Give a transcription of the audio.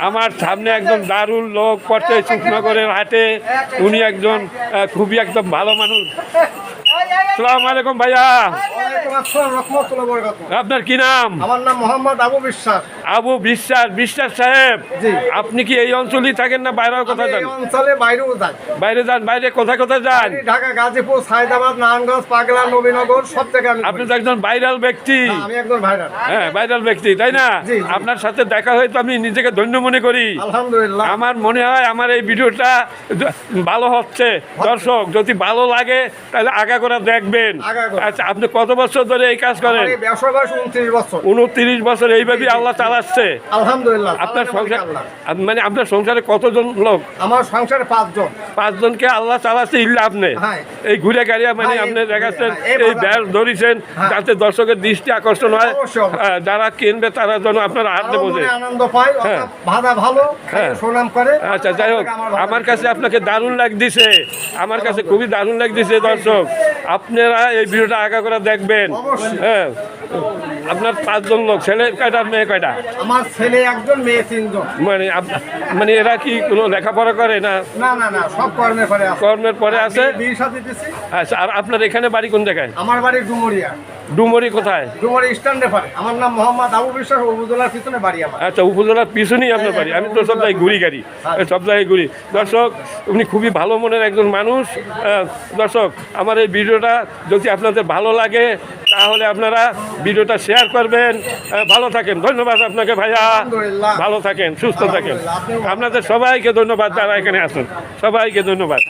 আমার সামনে একজন দারুণ লোক পড়ছে সুখনগরের হাটে। উনি একজন খুবই একদম ভালো মানুষ। আসসালামু আলাইকুম ভাইয়া। আপনার কি নাম? আমার নাম মোহাম্মদ আবু বিশ্বাস। আবু বিশ্বাস। বিশ্বাস সাহেব, আপনি কি এই অঞ্চলেই থাকেন না বাইরেও কোথায় যান? অঞ্চলে বাইরেও যান। বাইরে যান? বাইরে কোথায় কোথায় যান? ঢাকা, গাজীপুর, সায়দাবাদ, নারায়ণগঞ্জ, পাগলা, নবীনগর, সব জায়গায়। আপনি তো একজন ভাইরাল ব্যক্তি। আমি একজন ভাইরাল। হ্যাঁ, ভাইরাল ব্যক্তি, তাই না? আপনার সাথে দেখা হয়তো আমি নিজেকে ধন্য মনে করি। আলহামদুলিল্লাহ। আমার মনে হয় আমার এই ভিডিওটা ভালো হচ্ছে। দর্শক যদি ভালো লাগে তাহলে আগা করে দেখবেন। আচ্ছা, আপনি কত বছর ধরে এই কাজ করেন? 29 বছর। 29 বছর এইভাবেই আল্লাহ চালাচ্ছে। আলহামদুলিল্লাহ। আপনার সংসার মানে আপনার সংসারে কতজন লোক? আমার সংসারে 5 জন। 5 জনকে আল্লাহ চালাচ্ছে ইল্লা আপনি। এই ঘুরে গাড়িয়া মানে আপনি দেখাচ্ছেন, এই ব্যাস ধরেছেন যাতে দর্শকের দৃষ্টি আকর্ষণ হয়, যারা কিনবে তারা যেন আপনার হাতে বোঝে, আনন্দ পায়, ভাড়া ভালো, সুনাম করে। আচ্ছা, যাই হোক, আমার কাছে আপনাকে দারুণ লাগতেছে, আমার কাছে খুবই দারুণ লাগতেছে। দর্শক আপনারা এই ভিডিওটা আগা করে দেখবেন। হ্যাঁ, আপনার 5 জন লোক, ছেলে কয়টা মেয়ে কয়টা? আমার ছেলে একজন, মেয়ে 3 জন। মানে এরা কি কোনো লেখাপড়া করে না? না না না, সব কর্মের পরে আছে। কর্মের পরে আছে। বিয়ে শাদী দিছি। আচ্ছা, আর আপনার এখানে বাড়ি কোন জায়গায়? আমার বাড়ি ডুমুরিয়া। ডুমুরি কোথায়? ডুমুরি স্ট্যান্ডে পারে। আমার নাম মোহাম্মদ আবু বিশ্বাস, উপজেলার পিছনে বাড়ি আমার। আচ্ছা, উপজেলার পিছনেই আপনার বাড়ি। আমি তো সব জায়গায় ঘুরি গাড়ি, সব জায়গায় ঘুরি। দর্শক, উনি খুবই ভালো মনের একজন মানুষ। দর্শক, আমার এই ভিডিওটা যদি আপনাদের ভালো লাগে তাহলে আপনারা ভিডিওটা শেয়ার করবেন। ভালো থাকেন। ধন্যবাদ আপনাকে ভাইয়া। ভালো থাকেন, সুস্থ থাকেন। আপনাদের সবাইকে ধন্যবাদ যারা এখানে আসুন, সবাইকে ধন্যবাদ।